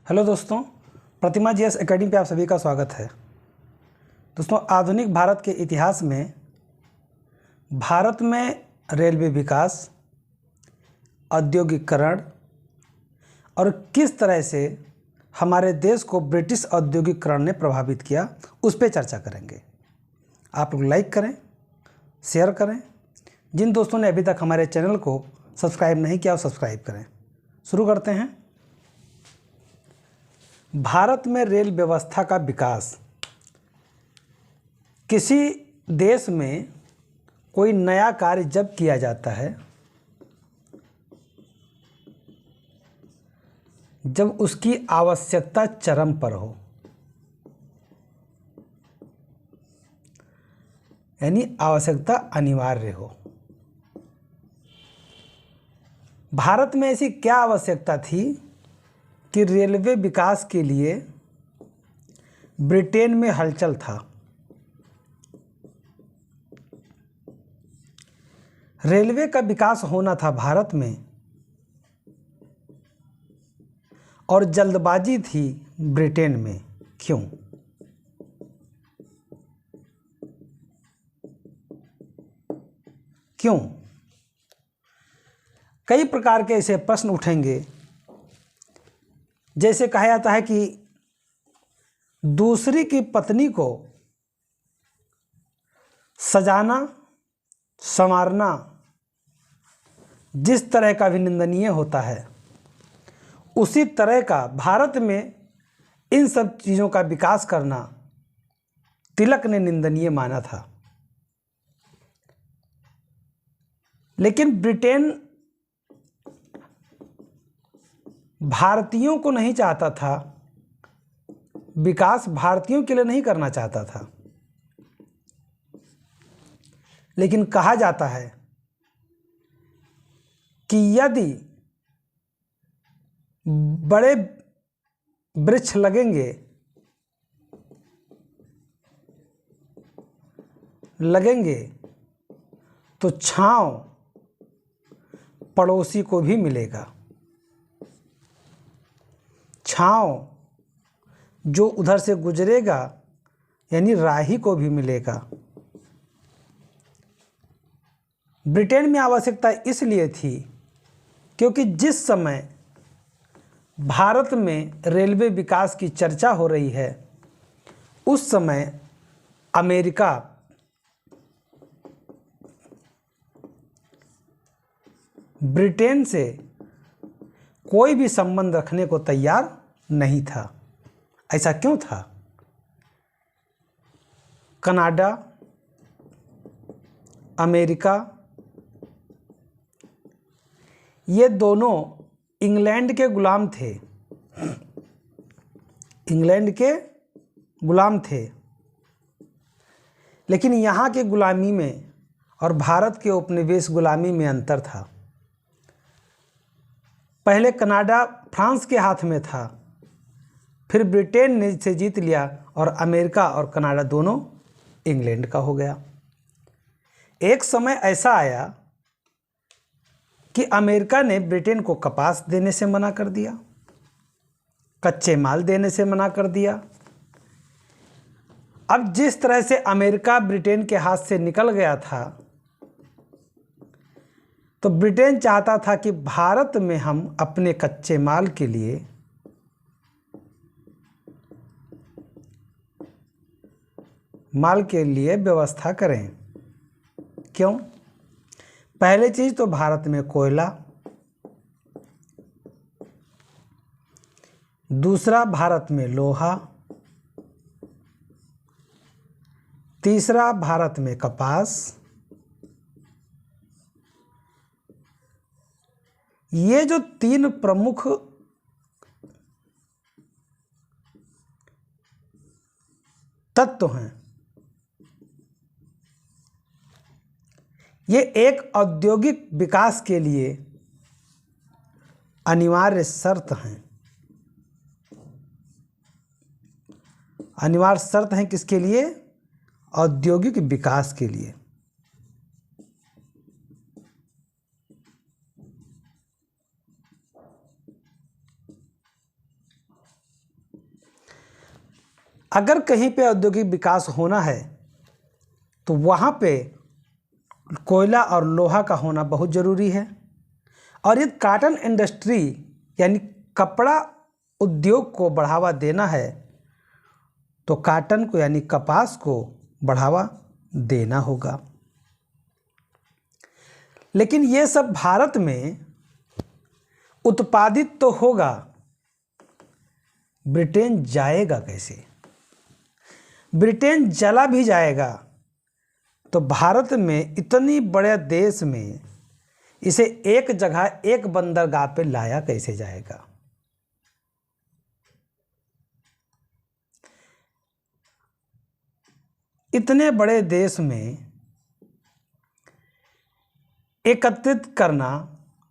Hello दोस्तों, प्रतिमा GS academy पे आप सभी का स्वागत है। दोस्तों, आधुनिक भारत के इतिहास में भारत में रेलवे विकास, औद्योगिकरण और किस तरह से हमारे देश को ब्रिटिश औद्योगिकरण ने प्रभावित किया, उस पर चर्चा करेंगे। आप लोग लाइक करें, शेयर करें। जिन दोस्तों ने अभी तक हमारे चैनल को सब्सक्राइब नहीं किया, वो सब्सक्राइब करें। शुरू करते हैं। भारत में रेल व्यवस्था का विकास। किसी देश में कोई नया कार्य जब किया जाता है, जब उसकी आवश्यकता चरम पर हो, यानी आवश्यकता अनिवार्य हो। भारत में ऐसी क्या आवश्यकता थी कि रेलवे विकास के लिए ब्रिटेन में हलचल था। रेलवे का विकास होना था भारत में और जल्दबाजी थी ब्रिटेन में। क्यों? क्यों? कई प्रकार के ऐसे प्रश्न उठेंगे। जैसे कहा जाता है कि दूसरी की पत्नी को सजाना संवारना जिस तरह का भी निंदनीय होता है, उसी तरह का भारत में इन सब चीज़ों का विकास करना तिलक ने निंदनीय माना था। लेकिन ब्रिटेन भारतीयों को नहीं चाहता था, विकास भारतीयों के लिए नहीं करना चाहता था। लेकिन कहा जाता है कि यदि बड़े वृक्ष लगेंगे तो छांव पड़ोसी को भी मिलेगा। छांव जो उधर से गुजरेगा यानी राही को भी मिलेगा। ब्रिटेन में आवश्यकता इसलिए थी क्योंकि जिस समय भारत में रेलवे विकास की चर्चा हो रही है, उस समय अमेरिका ब्रिटेन से कोई भी संबंध रखने को तैयार नहीं था। ऐसा क्यों था? कनाडा, अमेरिका, ये दोनों इंग्लैंड के गुलाम थे। इंग्लैंड के गुलाम थे। लेकिन यहाँ के गुलामी में और भारत के उपनिवेश गुलामी में अंतर था। पहले कनाडा फ्रांस के हाथ में था, फिर ब्रिटेन ने इसे जीत लिया और अमेरिका और कनाडा दोनों इंग्लैंड का हो गया। एक समय ऐसा आया कि अमेरिका ने ब्रिटेन को कपास देने से मना कर दिया, कच्चे माल देने से मना कर दिया। अब जिस तरह से अमेरिका ब्रिटेन के हाथ से निकल गया था, तो ब्रिटेन चाहता था कि भारत में हम अपने कच्चे माल के लिए व्यवस्था करें। क्यों? पहले चीज तो भारत में कोयला, दूसरा भारत में लोहा, तीसरा भारत में कपास। ये जो तीन प्रमुख तत्व हैं, ये एक औद्योगिक विकास के लिए अनिवार्य शर्त हैं। अनिवार्य शर्त हैं किसके लिए? औद्योगिक विकास के लिए। अगर कहीं पे औद्योगिक विकास होना है तो वहाँ पे कोयला और लोहा का होना बहुत ज़रूरी है। और यदि कॉटन इंडस्ट्री यानी कपड़ा उद्योग को बढ़ावा देना है तो कॉटन को यानी कपास को बढ़ावा देना होगा। लेकिन ये सब भारत में उत्पादित तो होगा, ब्रिटेन जाएगा कैसे? ब्रिटेन चला भी जाएगा तो भारत में इतनी बड़े देश में इसे एक जगह एक बंदरगाह पे लाया कैसे जाएगा? इतने बड़े देश में एकत्रित करना,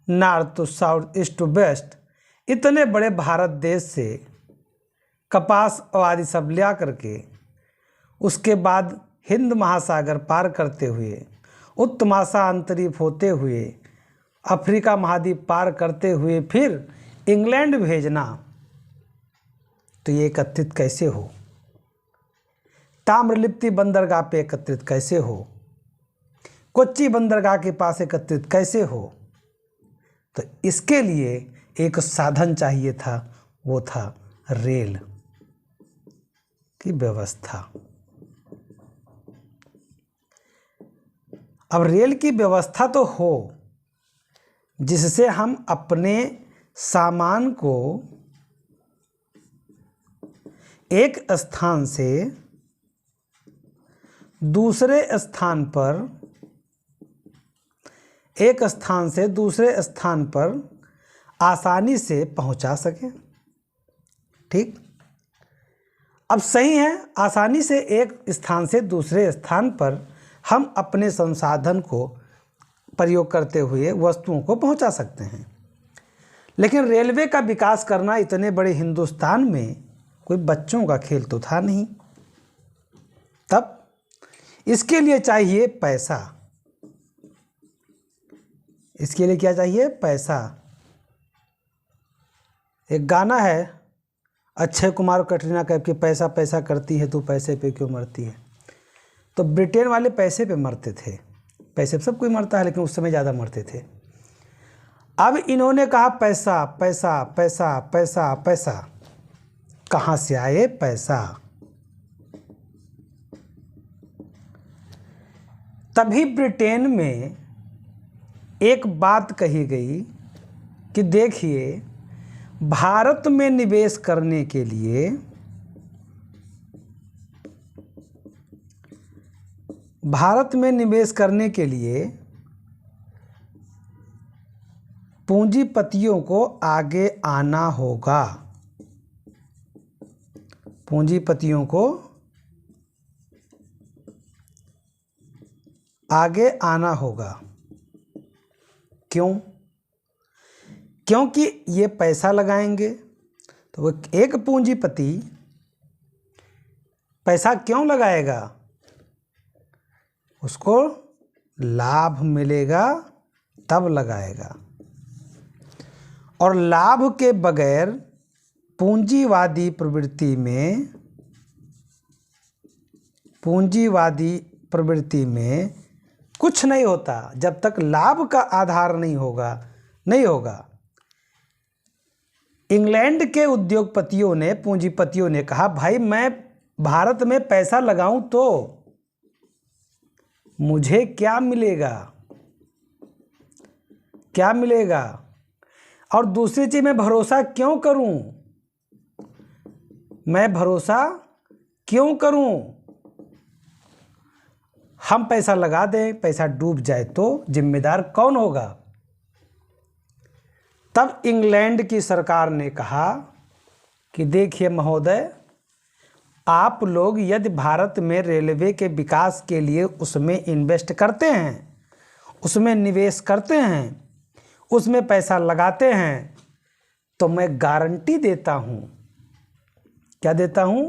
north to south, east to west, इतने बड़े भारत देश से कपास आदि सब लिया करके उसके बाद हिंद महासागर पार करते हुए, उत्तमाशांतरीप होते हुए, अफ्रीका महाद्वीप पार करते हुए फिर इंग्लैंड भेजना, तो ये एकत्रित कैसे हो? ताम्रलिप्ति बंदरगाह पे एकत्रित कैसे हो? कोच्चि बंदरगाह के पास एकत्रित कैसे हो? तो इसके लिए एक साधन चाहिए था, वो था रेल की व्यवस्था। अब रेल की व्यवस्था तो हो जिससे हम अपने सामान को एक स्थान से दूसरे स्थान पर, एक स्थान से दूसरे स्थान पर आसानी से पहुंचा सकें। ठीक, अब सही है, आसानी से एक स्थान से दूसरे स्थान पर हम अपने संसाधन को प्रयोग करते हुए वस्तुओं को पहुंचा सकते हैं। लेकिन रेलवे का विकास करना इतने बड़े हिंदुस्तान में कोई बच्चों का खेल तो था नहीं। तब इसके लिए चाहिए पैसा। इसके लिए क्या चाहिए? पैसा। एक गाना है अक्षय कुमार और कटरीना कैफ के, पैसा पैसा करती है तू पैसे पे क्यों मरती है। तो ब्रिटेन वाले पैसे पे मरते थे। पैसे पे सब कोई मरता है लेकिन उस समय ज़्यादा मरते थे। अब इन्होंने कहा पैसा पैसा पैसा पैसा पैसा। कहाँ से आए पैसा? तभी ब्रिटेन में एक बात कही गई कि देखिए, भारत में निवेश करने के लिए, भारत में निवेश करने के लिए पूंजीपतियों को आगे आना होगा। पूंजीपतियों को आगे आना होगा। क्यों? क्योंकि ये पैसा लगाएंगे तो वो एक पूंजीपति पैसा क्यों लगाएगा? उसको लाभ मिलेगा तब लगाएगा। और लाभ के बगैर पूंजीवादी प्रवृत्ति में कुछ नहीं होता। जब तक लाभ का आधार नहीं होगा। इंग्लैंड के उद्योगपतियों ने, पूंजीपतियों ने कहा भाई मैं भारत में पैसा लगाऊं तो मुझे क्या मिलेगा? क्या मिलेगा? और दूसरी चीज, मैं भरोसा क्यों करूं? मैं भरोसा क्यों करूं? हम पैसा लगा दें, पैसा डूब जाए तो जिम्मेदार कौन होगा? तब इंग्लैंड की सरकार ने कहा कि देखिए महोदय, आप लोग यदि भारत में रेलवे के विकास के लिए उसमें इन्वेस्ट करते हैं, उसमें निवेश करते हैं, उसमें पैसा लगाते हैं, तो मैं गारंटी देता हूं। क्या देता हूं?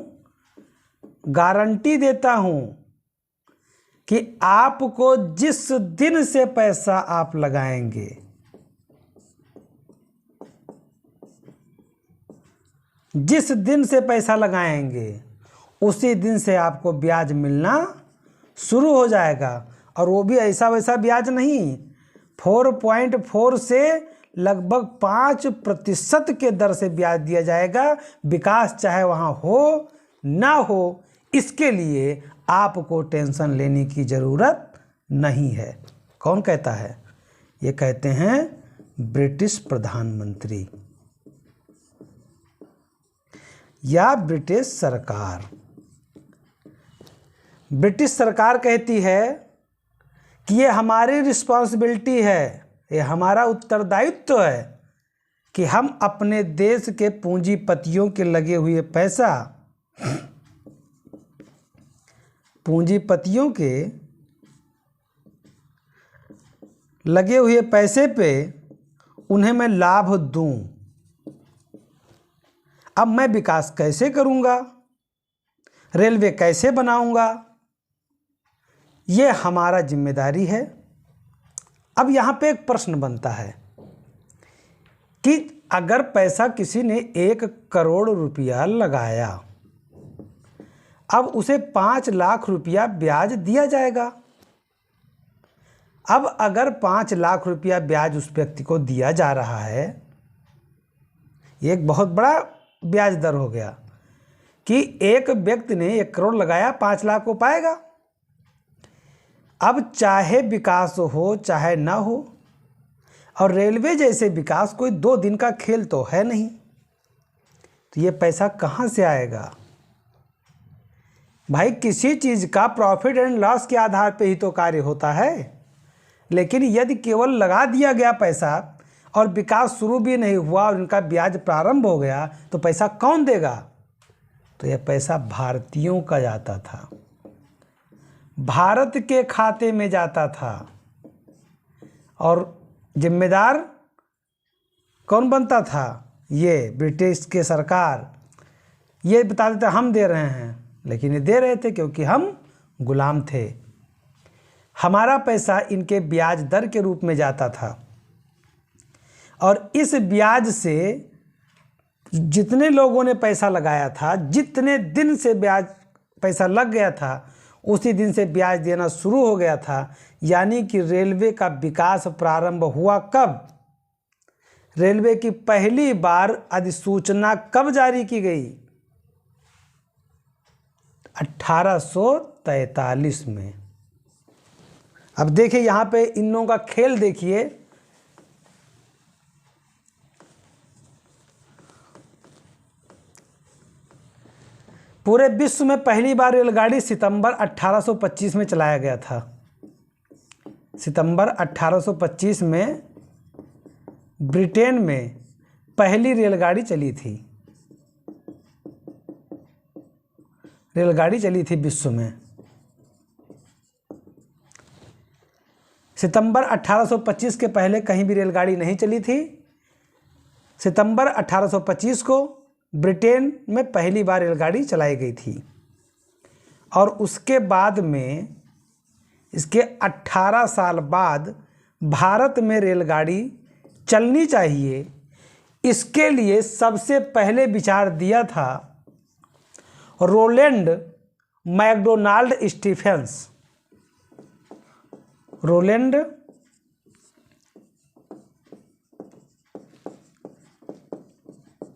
गारंटी देता हूं कि आपको जिस दिन से पैसा आप लगाएंगे, जिस दिन से पैसा लगाएंगे उसी दिन से आपको ब्याज मिलना शुरू हो जाएगा। और वो भी ऐसा वैसा ब्याज नहीं, 4.4 से लगभग 5% के दर से ब्याज दिया जाएगा। विकास चाहे वहाँ हो ना हो, इसके लिए आपको टेंशन लेने की ज़रूरत नहीं है। कौन कहता है? ये कहते हैं ब्रिटिश प्रधानमंत्री या ब्रिटिश सरकार। ब्रिटिश सरकार कहती है कि ये हमारी रिस्पॉन्सिबिलिटी है, ये हमारा उत्तरदायित्व है कि हम अपने देश के पूंजीपतियों के लगे हुए पैसा, पूंजीपतियों के लगे हुए पैसे पे उन्हें मैं लाभ दूं। अब मैं विकास कैसे करूंगा, रेलवे कैसे बनाऊंगा, ये हमारा जिम्मेदारी है। अब यहाँ पे एक प्रश्न बनता है कि अगर पैसा किसी ने 1 करोड़ रुपया लगाया, अब उसे 5 लाख रुपया ब्याज दिया जाएगा। अब अगर 5 लाख रुपया ब्याज उस व्यक्ति को दिया जा रहा है, ये एक बहुत बड़ा ब्याज दर हो गया कि एक व्यक्ति ने 1 करोड़ लगाया, 5 लाख को पाएगा। अब चाहे विकास हो चाहे ना हो, और रेलवे जैसे विकास कोई 2 दिन का खेल तो है नहीं, तो ये पैसा कहाँ से आएगा? भाई किसी चीज़ का प्रॉफिट एंड लॉस के आधार पे ही तो कार्य होता है। लेकिन यदि केवल लगा दिया गया पैसा और विकास शुरू भी नहीं हुआ और इनका ब्याज प्रारंभ हो गया, तो पैसा कौन देगा? तो यह पैसा भारतीयों का जाता था, भारत के खाते में जाता था। और जिम्मेदार कौन बनता था? ये ब्रिटिश के सरकार। ये बता देते हम दे रहे हैं, लेकिन ये दे रहे थे क्योंकि हम गुलाम थे। हमारा पैसा इनके ब्याज दर के रूप में जाता था, और इस ब्याज से जितने लोगों ने पैसा लगाया था, जितने दिन से ब्याज पैसा लग गया था, उसी दिन से ब्याज देना शुरू हो गया था। यानी कि रेलवे का विकास प्रारंभ हुआ कब? रेलवे की पहली बार अधिसूचना कब जारी की गई? 1843 में। अब देखिए यहाँ पे इन लोगों का खेल देखिए। पूरे विश्व में पहली बार रेलगाड़ी सितंबर 1825 में चलाया गया था। सितंबर 1825 में ब्रिटेन में पहली रेलगाड़ी चली थी। रेलगाड़ी चली थी विश्व में। सितंबर 1825 के पहले कहीं भी रेलगाड़ी नहीं चली थी। सितंबर 1825 को ब्रिटेन में पहली बार रेलगाड़ी चलाई गई थी, और उसके बाद में इसके 18 साल बाद भारत में रेलगाड़ी चलनी चाहिए। इसके लिए सबसे पहले विचार दिया था Roland McDonald Stephens. Roland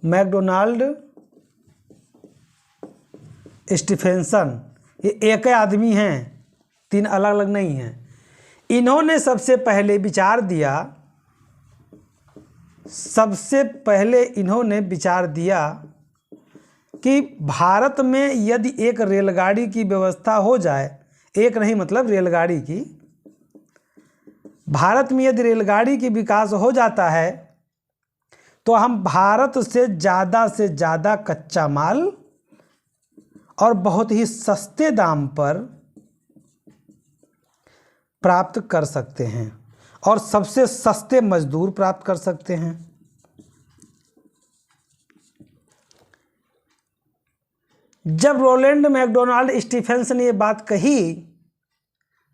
McDonald Stephenson, ये एक ही आदमी हैं, 3 अलग अलग नहीं हैं। इन्होंने सबसे पहले विचार दिया, सबसे पहले इन्होंने विचार दिया कि भारत में यदि एक रेलगाड़ी की व्यवस्था हो जाए, एक नहीं मतलब रेलगाड़ी की, भारत में यदि रेलगाड़ी की विकास हो जाता है तो हम भारत से ज़्यादा कच्चा माल और बहुत ही सस्ते दाम पर प्राप्त कर सकते हैं, और सबसे सस्ते मजदूर प्राप्त कर सकते हैं। जब रोलैंड मैकडोनाल्ड स्टीफेंस ने ये बात कही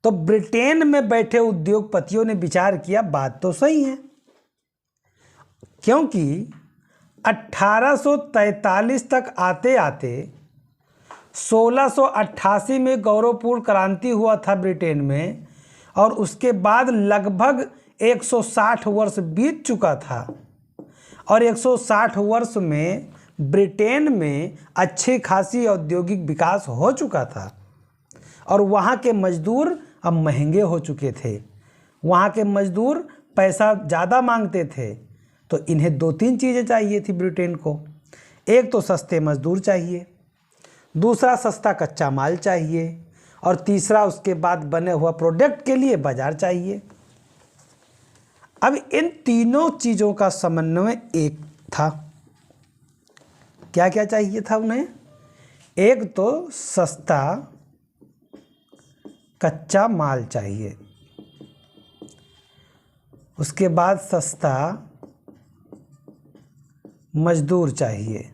तो ब्रिटेन में बैठे उद्योगपतियों ने विचार किया, बात तो सही है, क्योंकि 1843 तक आते आते 1688 में गौरवपूर्ण क्रांति हुआ था ब्रिटेन में, और उसके बाद लगभग 160 वर्ष बीत चुका था, और 160 वर्ष में ब्रिटेन में अच्छी खासी औद्योगिक विकास हो चुका था, और वहाँ के मजदूर अब महंगे हो चुके थे। वहाँ के मजदूर पैसा ज़्यादा मांगते थे, तो इन्हें 2-3 चीज़ें चाहिए थी ब्रिटेन को। एक तो सस्ते मजदूर चाहिए, दूसरा सस्ता कच्चा माल चाहिए, और तीसरा उसके बाद बने हुआ प्रोडक्ट के लिए बाज़ार चाहिए। अब इन तीनों चीज़ों का समन्वय एक था। क्या क्या चाहिए था उन्हें? एक तो सस्ता कच्चा माल चाहिए, उसके बाद सस्ता मजदूर चाहिए,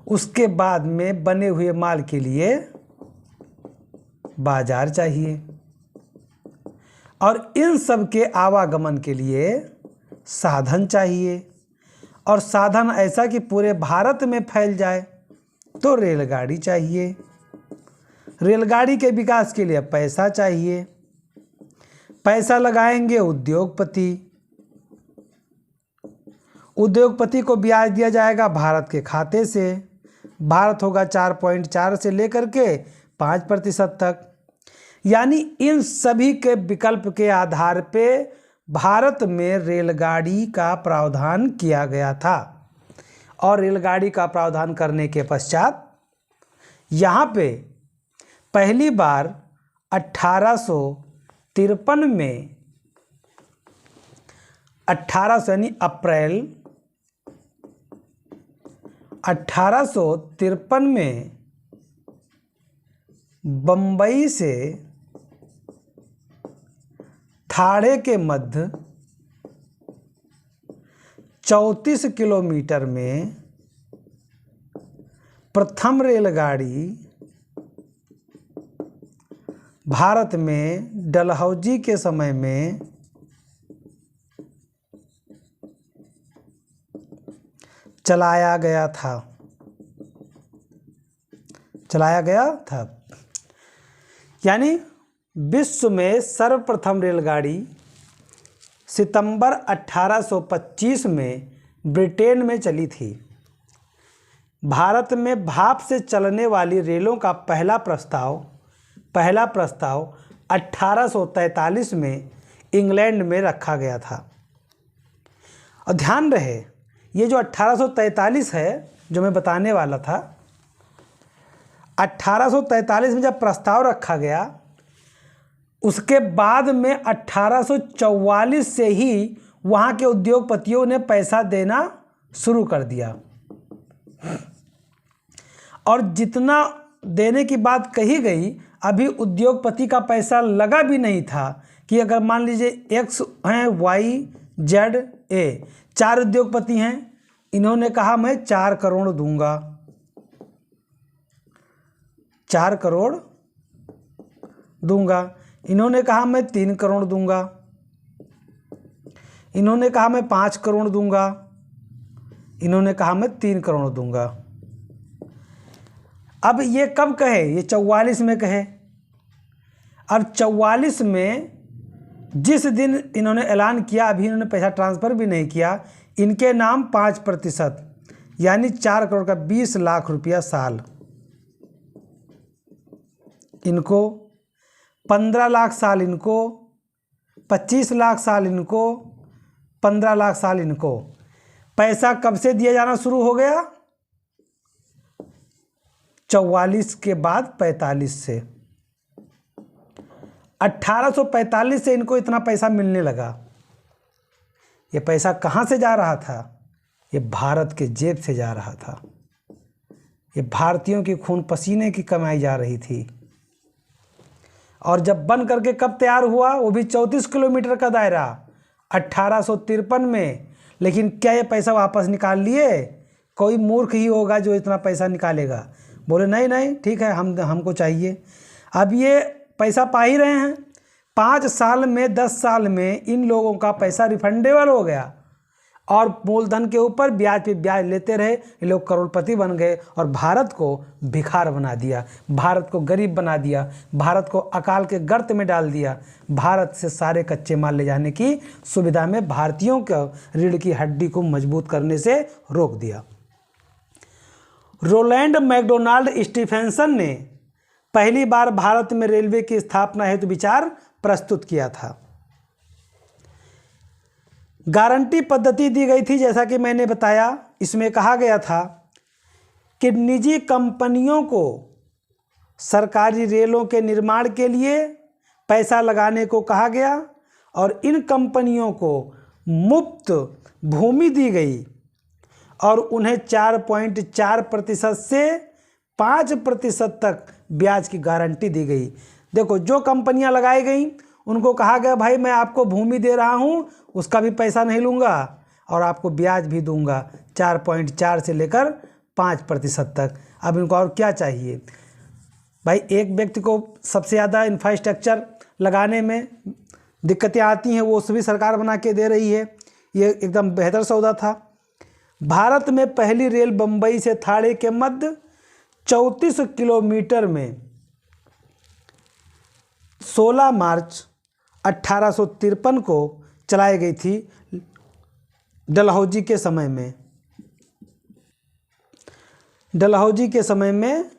उसके बाद में बने हुए माल के लिए बाजार चाहिए, और इन सब के आवागमन के लिए साधन चाहिए, और साधन ऐसा कि पूरे भारत में फैल जाए, तो रेलगाड़ी चाहिए। रेलगाड़ी के विकास के लिए पैसा चाहिए, पैसा लगाएंगे उद्योगपति, उद्योगपति को ब्याज दिया जाएगा भारत के खाते से। भारत होगा 4.4 से लेकर के 5% तक। यानी इन सभी के विकल्प के आधार पे भारत में रेलगाड़ी का प्रावधान किया गया था, और रेलगाड़ी का प्रावधान करने के पश्चात यहाँ पे पहली बार 1853 में 1800 यानी अप्रैल 1853 में बम्बई से ठाणे के मध्य 34 किलोमीटर में प्रथम रेलगाड़ी भारत में डलहौजी के समय में चलाया गया था। यानी विश्व में सर्वप्रथम रेलगाड़ी सितंबर 1825 में ब्रिटेन में चली थी। भारत में भाप से चलने वाली रेलों का पहला प्रस्ताव 1843 में इंग्लैंड में रखा गया था। और ध्यान रहे, ये जो 1843 है जो मैं बताने वाला था, 1843 में जब प्रस्ताव रखा गया, उसके बाद में 1844 से ही वहाँ के उद्योगपतियों ने पैसा देना शुरू कर दिया, और जितना देने की बात कही गई, अभी उद्योगपति का पैसा लगा भी नहीं था कि अगर मान लीजिए X हैं, Y, Z, A 4 उद्योगपति हैं, इन्होंने कहा मैं 4 करोड़ दूंगा, 4 करोड़ दूंगा, इन्होंने कहा मैं 3 करोड़ दूंगा, इन्होंने कहा मैं 5 करोड़ दूंगा, इन्होंने कहा मैं 3 करोड़ दूंगा। अब ये कब कहे? ये 44 में कहे। और 44 में जिस दिन इन्होंने ऐलान किया, अभी इन्होंने पैसा ट्रांसफ़र भी नहीं किया, इनके नाम 5% यानी 4 करोड़ का 20 लाख रुपया साल, इनको 15 लाख साल इनको, 25 लाख साल इनको, 15 लाख साल इनको। पैसा कब से दिया जाना शुरू हो गया? 44 के बाद 45 से। 1845 से इनको इतना पैसा मिलने लगा। ये पैसा कहाँ से जा रहा था? ये भारत के जेब से जा रहा था। ये भारतीयों की खून पसीने की कमाई जा रही थी। और जब बन करके कब तैयार हुआ? वो भी 34 किलोमीटर का दायरा 1853 में। लेकिन क्या ये पैसा वापस निकाल लिए? कोई मूर्ख ही होगा जो इतना पैसा निकालेगा। बोले नहीं नहीं ठीक है, हमको चाहिए। अब ये पैसा पा ही रहे हैं। 5 साल में 10 साल में इन लोगों का पैसा रिफंडेबल हो गया। और मूलधन के ऊपर ब्याज पे ब्याज लेते रहे, ये लोग करोड़पति बन गए और भारत को भिखार बना दिया, भारत को गरीब बना दिया, भारत को अकाल के गर्त में डाल दिया। भारत से सारे कच्चे माल ले जाने की सुविधा में भारतीयों को रीढ़ की हड्डी को मजबूत करने से रोक दिया। रोलैंड मैकडोनाल्ड स्टीफेंसन ने पहली बार भारत में रेलवे की स्थापना हेतु विचार प्रस्तुत किया था। गारंटी पद्धति दी गई थी, जैसा कि मैंने बताया। इसमें कहा गया था कि निजी कंपनियों को सरकारी रेलों के निर्माण के लिए पैसा लगाने को कहा गया और इन कंपनियों को मुफ्त भूमि दी गई और उन्हें 4.4% से 5% तक ब्याज की गारंटी दी गई। देखो, जो कंपनियां लगाई गई उनको कहा गया भाई मैं आपको भूमि दे रहा हूं, उसका भी पैसा नहीं लूँगा और आपको ब्याज भी दूंगा 4.4 से लेकर 5% तक। अब इनको और क्या चाहिए भाई? एक व्यक्ति को सबसे ज़्यादा इंफ्रास्ट्रक्चर लगाने में दिक्कतें आती हैं, वो भी सरकार बना के दे रही है। ये एकदम बेहतर सौदा था। भारत में पहली रेल बम्बई से थाने के मध्य 34 किलोमीटर में 16 मार्च 1853 को चलाई गई थी। डलहौजी के समय में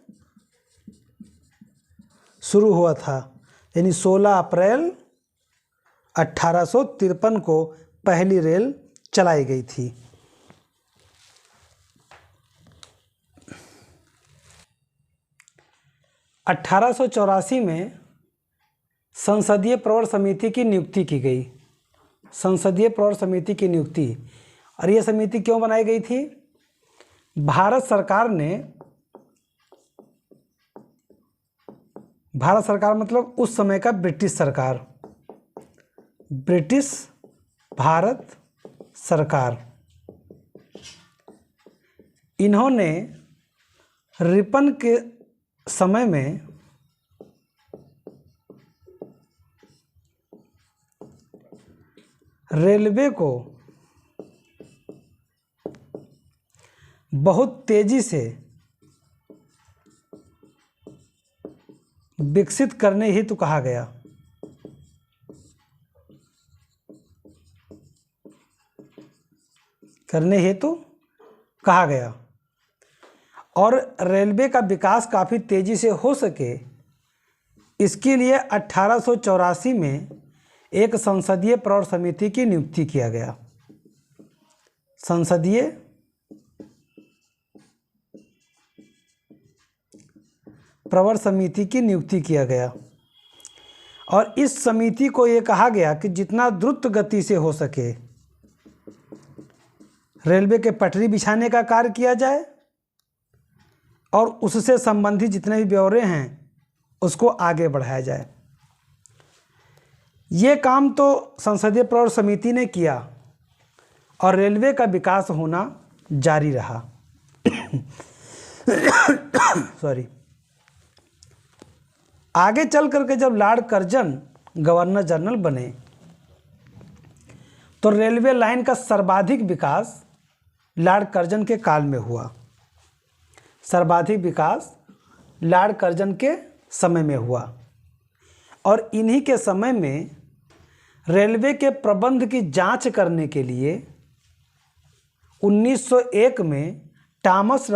शुरू हुआ था, यानी 16 अप्रैल 1853 को पहली रेल चलाई गई थी। (1884) में संसदीय प्रवर समिति की नियुक्ति की गई। संसदीय प्रवर समिति की नियुक्ति, और यह समिति क्यों बनाई गई थी? भारत सरकार मतलब उस समय का ब्रिटिश भारत सरकार, इन्होंने रिपन के समय में रेलवे को बहुत तेजी से विकसित करने हेतु कहा गया। और रेलवे का विकास काफ़ी तेजी से हो सके, इसके लिए 1884 में एक संसदीय प्रवर समिति की नियुक्ति किया गया। संसदीय प्रवर समिति की नियुक्ति किया गया और इस समिति को ये कहा गया कि जितना द्रुत गति से हो सके रेलवे के पटरी बिछाने का कार्य किया जाए और उससे संबंधित जितने भी ब्यौरे हैं उसको आगे बढ़ाया जाए। ये काम तो संसदीय प्रवर समिति ने किया और रेलवे का विकास होना जारी रहा। सॉरी। आगे चल करके जब लॉर्ड कर्जन गवर्नर जनरल बने तो रेलवे लाइन का सर्वाधिक विकास लॉर्ड कर्जन के काल में हुआ। सर्वाधिक विकास लॉर्ड कर्जन के समय में हुआ और इन्हीं के समय में रेलवे के प्रबंध की जांच करने के लिए 1901 में टॉमस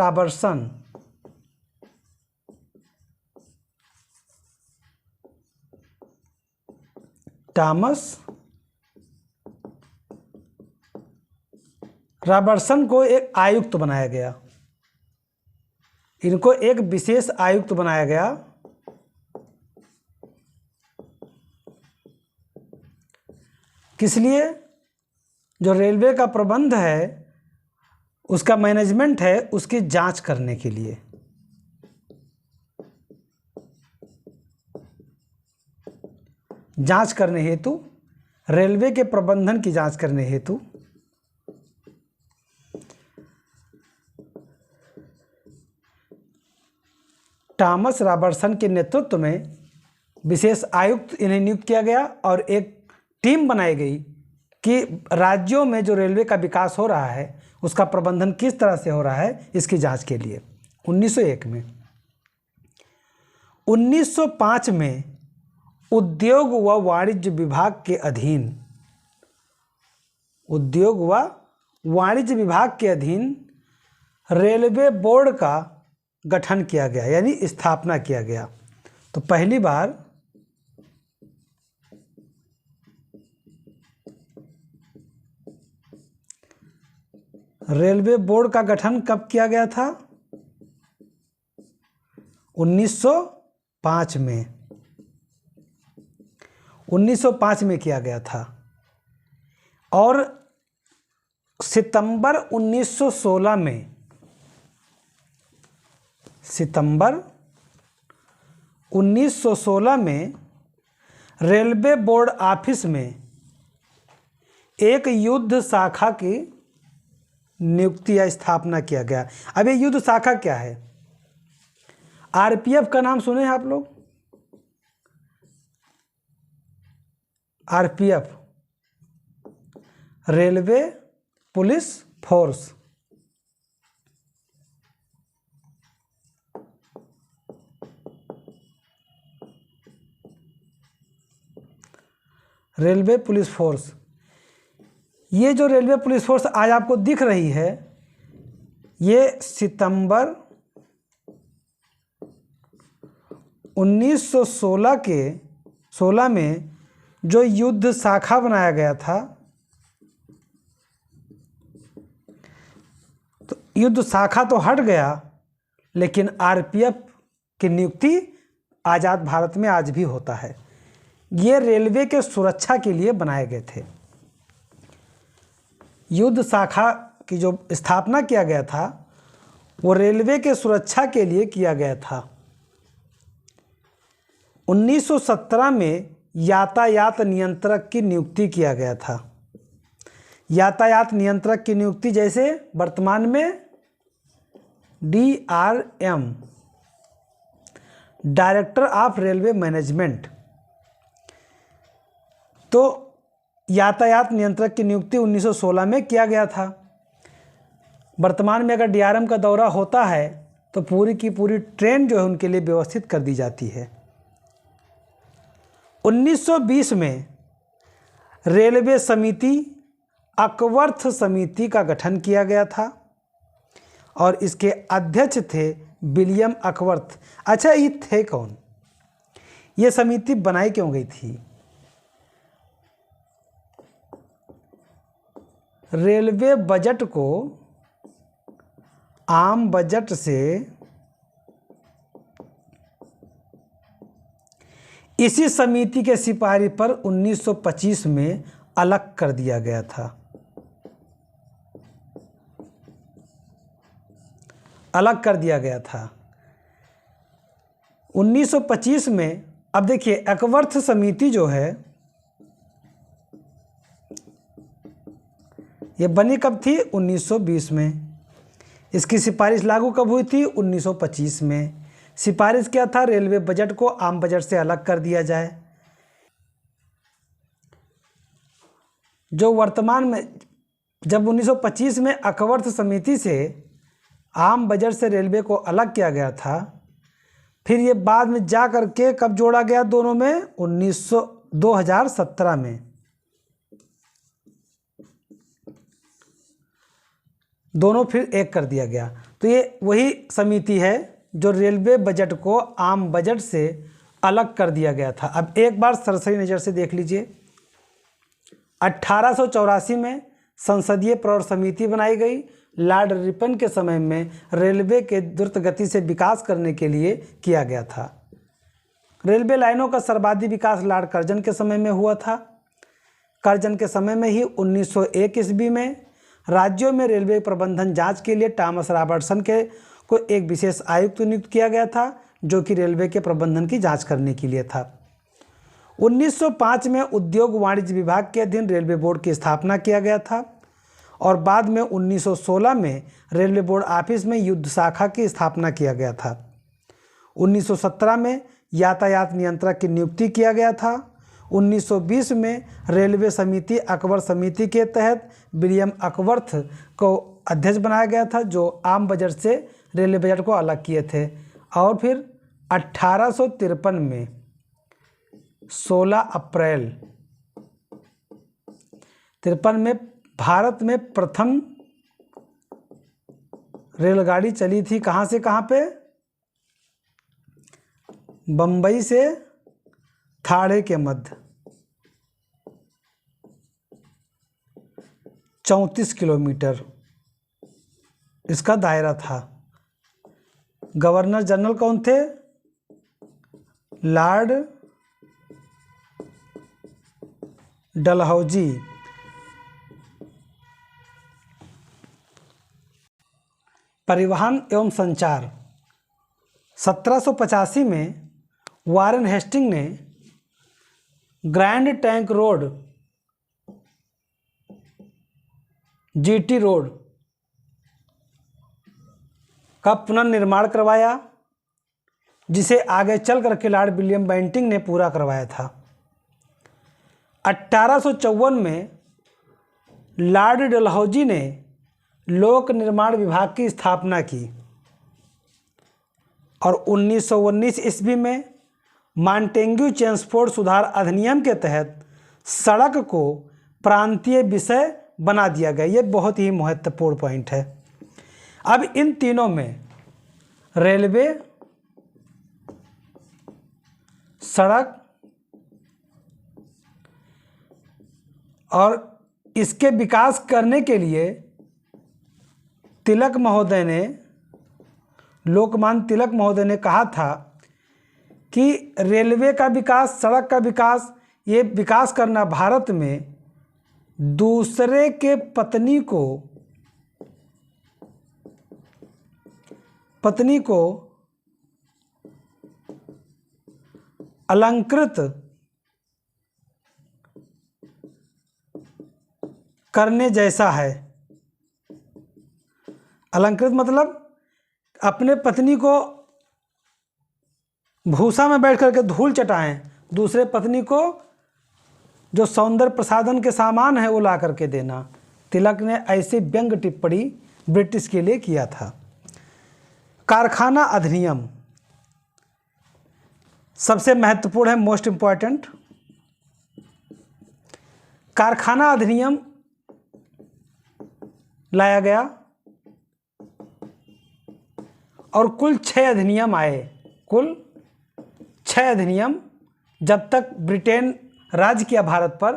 रॉबर्टसन को एक आयुक्त बनाया गया। इनको एक विशेष आयुक्त बनाया गया। किस लिए? जो रेलवे का प्रबंध है, उसका मैनेजमेंट है, उसकी जांच करने के लिए। जांच करने हेतु, रेलवे के प्रबंधन की जांच करने हेतु टॉमस रॉबर्टसन के नेतृत्व में विशेष आयुक्त इन्हें नियुक्त किया गया और एक टीम बनाई गई कि राज्यों में जो रेलवे का विकास हो रहा है उसका प्रबंधन किस तरह से हो रहा है, इसकी जांच के लिए 1901 में। 1905 में उद्योग व वाणिज्य विभाग के अधीन रेलवे बोर्ड का गठन किया गया, यानी स्थापना किया गया। तो पहली बार रेलवे बोर्ड का गठन कब किया गया था? 1905 में। 1905 में किया गया था और सितंबर 1916 में रेलवे बोर्ड ऑफिस में एक युद्ध शाखा की नियुक्ति या स्थापना किया गया। अब ये युद्ध शाखा क्या है? आरपीएफ का नाम सुने हैं आप लोग? RPF, railway police force. Railway police force, ये जो रेलवे पुलिस फोर्स आज आपको दिख रही है, ये सितंबर 1916 में जो युद्ध शाखा बनाया गया था, तो युद्ध शाखा तो हट गया, लेकिन आरपीएफ की नियुक्ति आज़ाद भारत में आज भी होता है। ये रेलवे के सुरक्षा के लिए बनाए गए थे। युद्ध शाखा की जो स्थापना किया गया था वो रेलवे के सुरक्षा के लिए किया गया था। 1917 में यातायात नियंत्रक की नियुक्ति किया गया था। यातायात नियंत्रक की नियुक्ति जैसे वर्तमान में DRM, director of railway management, तो यातायात नियंत्रक की नियुक्ति 1916 में किया गया था। वर्तमान में अगर DRM का दौरा होता है तो पूरी की पूरी ट्रेन जो है उनके लिए व्यवस्थित कर दी जाती है। 1920 में रेलवे समिति अकवर्थ समिति का गठन किया गया था और इसके अध्यक्ष थे विलियम अकवर्थ। अच्छा, ये थे कौन? ये समिति बनाई क्यों गई थी? रेलवे बजट को आम बजट से इसी समिति के सिफारिश पर 1925 में अलग कर दिया गया था। अलग कर दिया गया था 1925 में। अब देखिए, अकवर्थ समिति जो है ये बनी कब थी? 1920 में। इसकी सिफारिश लागू कब हुई थी? 1925 में। सिफारिश क्या था? रेलवे बजट को आम बजट से अलग कर दिया जाए। जो वर्तमान में, जब 1925 में अकवर्थ समिति से आम बजट से रेलवे को अलग किया गया था, फिर ये बाद में जा कर के कब जोड़ा गया दोनों में? 2017 में। दोनों फिर एक कर दिया गया। तो ये वही समिति है जो रेलवे बजट को आम बजट से अलग कर दिया गया था। अब एक बार सरसरी नज़र से देख लीजिए। 1884 में संसदीय प्रवर समिति बनाई गई। लॉर्ड रिपन के समय में रेलवे के द्रुत गति से विकास करने के लिए किया गया था। रेलवे लाइनों का सर्वाधिक विकास लॉर्ड कर्जन के समय में हुआ था। कर्जन के समय में ही 1901 ईस्वी में राज्यों में रेलवे प्रबंधन जांच के लिए थॉमस रॉबर्टसन को एक विशेष आयुक्त नियुक्त किया गया था, जो कि रेलवे के प्रबंधन की जांच करने के लिए था। 1905 में उद्योग वाणिज्य विभाग के अधीन रेलवे बोर्ड की स्थापना किया गया था और बाद में 1916 में रेलवे बोर्ड ऑफिस में युद्ध शाखा की स्थापना किया गया था। 1917 में यातायात नियंत्रक की नियुक्ति किया गया था। 1920 में रेलवे समिति अकबर समिति के तहत विलियम अकवर्थ को अध्यक्ष बनाया गया था, जो आम बजट से रेलवे बजट को अलग किए थे। और फिर 1853 में 16 अप्रैल 53 में भारत में प्रथम रेलगाड़ी चली थी। कहाँ से कहाँ पे? बम्बई से थाड़े के मध्य 34 किलोमीटर इसका दायरा था। गवर्नर जनरल कौन थे? लॉर्ड डलहौजी। परिवहन एवं संचार 1785 में वारेन हेस्टिंग ने grand tank road GT road का पुनर्निर्माण करवाया, जिसे आगे चल करके लॉर्ड विलियम बेंटिंग ने पूरा करवाया था। 1854 में लॉर्ड डलहौजी ने लोक निर्माण विभाग की स्थापना की और 1919 ईस्वी में मॉन्टेग्यू ट्रांसपोर्ट सुधार अधिनियम के तहत सड़क को प्रांतीय विषय बना दिया गया। ये बहुत ही महत्वपूर्ण पॉइंट है। अब इन तीनों में रेलवे, सड़क और इसके विकास करने के लिए तिलक महोदय ने, लोकमान्य तिलक महोदय ने कहा था कि रेलवे का विकास, सड़क का विकास, ये विकास करना भारत में दूसरे के पत्नी को अलंकृत करने जैसा है। अलंकृत मतलब अपने पत्नी को भूसा में बैठ करके धूल चटाएं, दूसरे पत्नी को जो सौंदर्य प्रसाधन के सामान है वो ला करके देना। तिलक ने ऐसी व्यंग टिप्पणी ब्रिटिश के लिए किया था। कारखाना अधिनियम सबसे महत्वपूर्ण है, मोस्ट इम्पॉर्टेंट। कारखाना अधिनियम लाया गया और कुल 6 अधिनियम आए। कुल 6 अधिनियम, जब तक ब्रिटेन राज किया भारत पर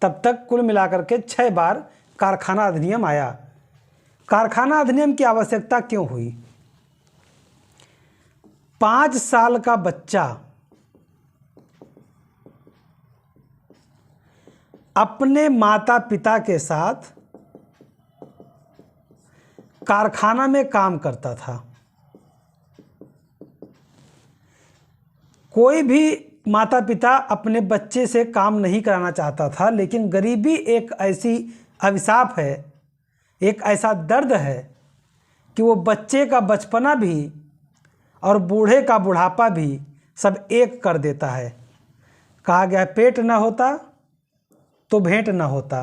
तब तक कुल मिलाकर के 6 बार कारखाना अधिनियम आया। कारखाना अधिनियम की आवश्यकता क्यों हुई? 5 साल का बच्चा अपने माता पिता के साथ कारखाना में काम करता था। कोई भी माता पिता अपने बच्चे से काम नहीं कराना चाहता था, लेकिन गरीबी एक ऐसी अभिशाप है, एक ऐसा दर्द है कि वो बच्चे का बचपना भी और बूढ़े का बुढ़ापा भी सब एक कर देता है। कहा गया पेट न होता तो भेंट न होता।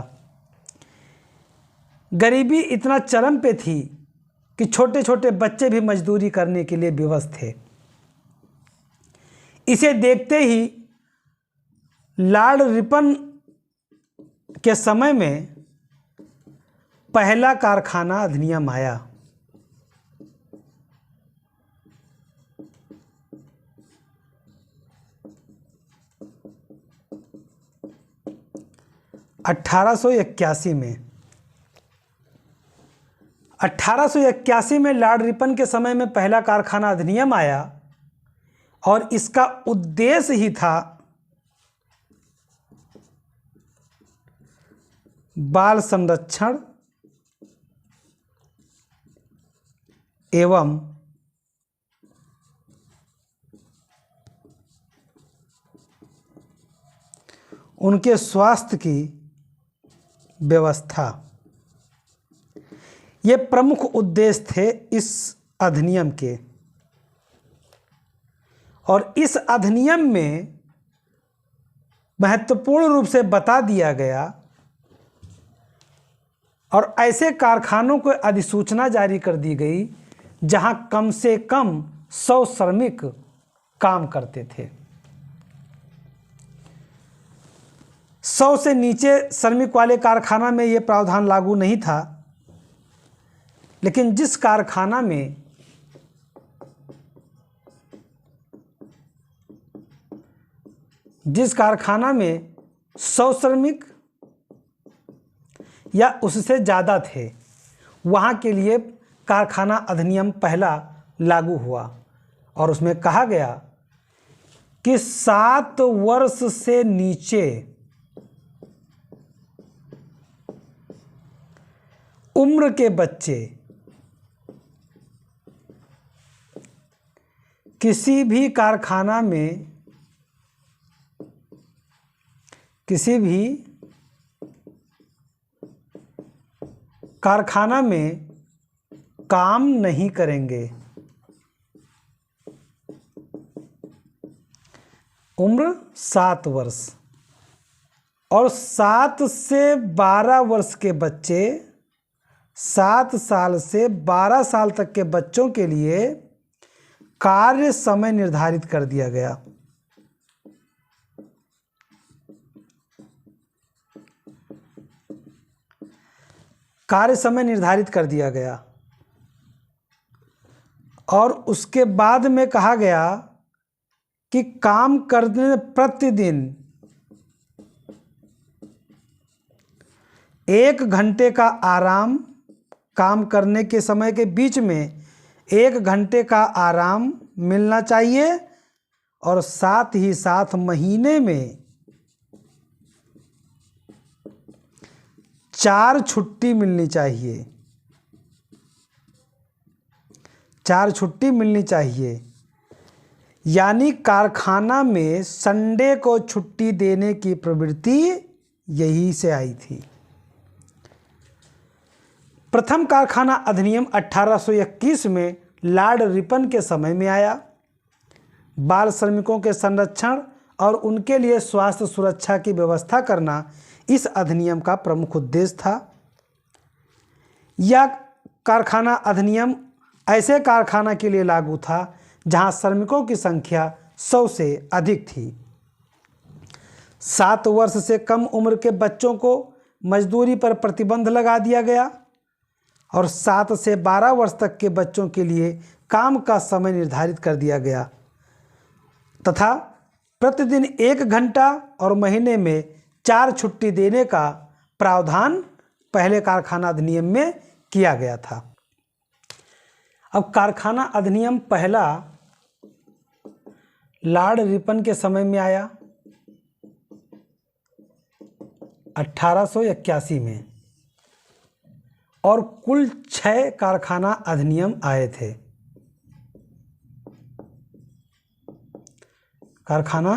गरीबी इतना चरम पे थी कि छोटे छोटे बच्चे भी मजदूरी करने के लिए विवश थे। इसे देखते ही लॉर्ड रिपन के समय में पहला कारखाना अधिनियम आया। में 1881 में लॉर्ड रिपन के समय में पहला कारखाना अधिनियम आया और इसका उद्देश्य ही था बाल संरक्षण एवं उनके स्वास्थ्य की व्यवस्था। ये प्रमुख उद्देश्य थे इस अधिनियम के। और इस अधिनियम में महत्वपूर्ण रूप से बता दिया गया और ऐसे कारखानों को अधिसूचना जारी कर दी गई जहां कम से कम 100 श्रमिक काम करते थे। 100 से नीचे श्रमिक वाले कारखाना में ये प्रावधान लागू नहीं था, लेकिन जिस कारखाना में जिस कारखाना में 100 श्रमिक या उससे ज़्यादा थे, वहाँ के लिए कारखाना अधिनियम पहला लागू हुआ और उसमें कहा गया कि 7 वर्ष से नीचे उम्र के बच्चे किसी भी कारखाना में काम नहीं करेंगे। उम्र 7 वर्ष और 7 से 12 वर्ष के बच्चे, 7 साल से 12 साल तक के बच्चों के लिए कार्य समय निर्धारित कर दिया गया। कार्य समय निर्धारित कर दिया गया और उसके बाद में कहा गया कि काम करने प्रतिदिन 1 घंटे का आराम, काम करने के समय के बीच में 1 घंटे का आराम मिलना चाहिए और साथ ही साथ महीने में 4 छुट्टी मिलनी चाहिए। 4 छुट्टी मिलनी चाहिए, यानी कारखाना में संडे को छुट्टी देने की प्रवृत्ति यही से आई थी। प्रथम कारखाना अधिनियम 1821 में लॉर्ड रिपन के समय में आया। बाल श्रमिकों के संरक्षण और उनके लिए स्वास्थ्य सुरक्षा की व्यवस्था करना इस अधिनियम का प्रमुख उद्देश्य था। यह कारखाना अधिनियम ऐसे कारखाना के लिए लागू था जहां श्रमिकों की संख्या 100 से अधिक थी। 7 वर्ष से कम उम्र के बच्चों को मजदूरी पर प्रतिबंध लगा दिया गया और 7 से 12 वर्ष तक के बच्चों के लिए काम का समय निर्धारित कर दिया गया तथा प्रतिदिन 1 घंटा और महीने में 4 छुट्टी देने का प्रावधान पहले कारखाना अधिनियम में किया गया था। अब कारखाना अधिनियम पहला लॉर्ड रिपन के समय में आया 1881 में और कुल 6 कारखाना अधिनियम आए थे। कारखाना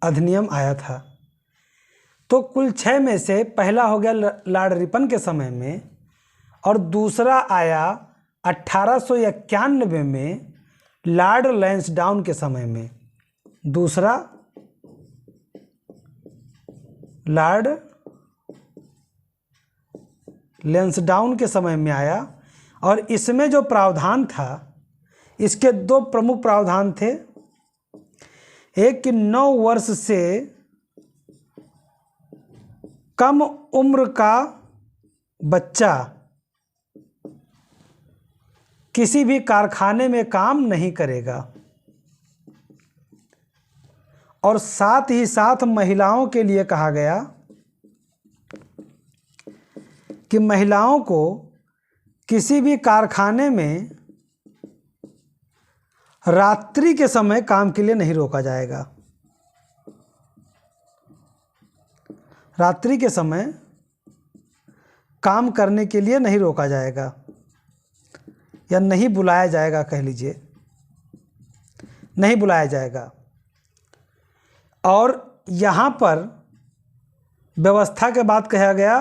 अधिनियम आया था तो कुल 6 में से पहला हो गया लॉर्ड रिपन के समय में और दूसरा आया 1891 में लॉर्ड लैंसडाउन के समय में। दूसरा लॉर्ड लैंसडाउन के समय में आया और इसमें जो प्रावधान था, इसके 2 प्रमुख प्रावधान थे। एक कि 9 वर्ष से कम उम्र का बच्चा किसी भी कारखाने में काम नहीं करेगा और साथ ही साथ महिलाओं के लिए कहा गया कि महिलाओं को किसी भी कारखाने में रात्रि के समय काम के लिए नहीं रोका जाएगा। रात्रि के समय काम करने के लिए नहीं रोका जाएगा या नहीं बुलाया जाएगा, कह लीजिए नहीं बुलाया जाएगा। और यहाँ पर व्यवस्था के बाद कहा गया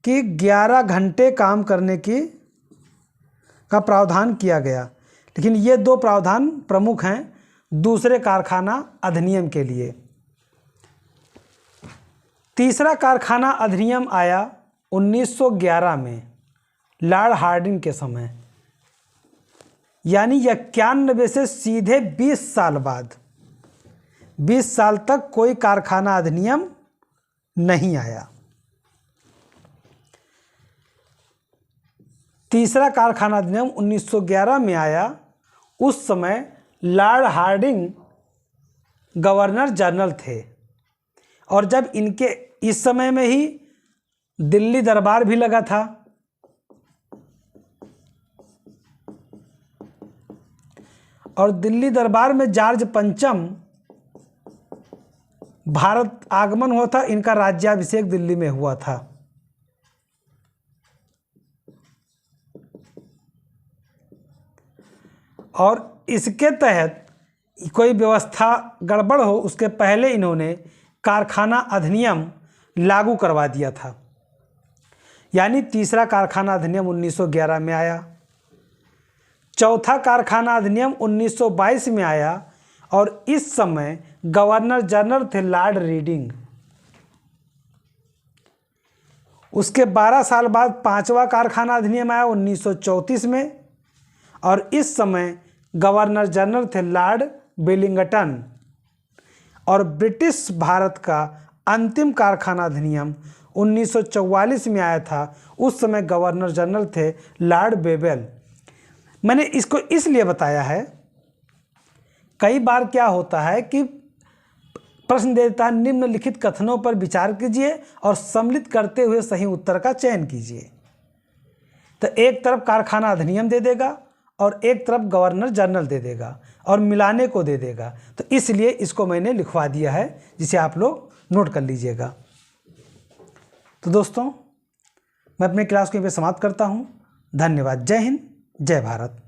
कि 11 घंटे काम करने का प्रावधान किया गया। लेकिन ये 2 प्रावधान प्रमुख हैं। दूसरे कारखाना अधिनियम के लिए। तीसरा कारखाना अधिनियम आया 1911 में लॉर्ड हार्डिंग के समय, यानी 91 से सीधे 20 साल बाद। 20 साल तक कोई कारखाना अधिनियम नहीं आया। तीसरा कारखाना अधिनियम 1911 में आया। उस समय लॉर्ड हार्डिंग गवर्नर जनरल थे, और जब इनके इस समय में ही दिल्ली दरबार भी लगा था। और दिल्ली दरबार में जॉर्ज पंचम भारत आगमन हुआ था, इनका राज्याभिषेक दिल्ली में हुआ था। और इसके तहत कोई व्यवस्था गड़बड़ हो उसके पहले इन्होंने कारखाना अधिनियम लागू करवा दिया था। यानी तीसरा कारखाना अधिनियम 1911 में आया। चौथा कारखाना अधिनियम 1922 में आया, और इस समय गवर्नर जनरल थे लॉर्ड रीडिंग। उसके 12 साल बाद पांचवा कारखाना अधिनियम आया 1934 में, और इस समय गवर्नर जनरल थे लॉर्ड वेलिंगटन। और ब्रिटिश भारत का अंतिम कारखाना अधिनियम 1944 में आया था। उस समय गवर्नर जनरल थे लॉर्ड बेवेल। मैंने इसको इसलिए बताया है, कई बार क्या होता है कि प्रश्न देता है निम्नलिखित कथनों पर विचार कीजिए और सम्मिलित करते हुए सही उत्तर का चयन कीजिए। तो एक तरफ कारखाना अधिनियम दे देगा और एक तरफ गवर्नर जनरल दे देगा और मिलाने को दे देगा। तो इसलिए इसको मैंने लिखवा दिया है, जिसे आप लोग नोट कर लीजिएगा। तो दोस्तों, मैं अपने क्लास को यहाँ पे समाप्त करता हूँ। धन्यवाद। जय हिंद, जय भारत।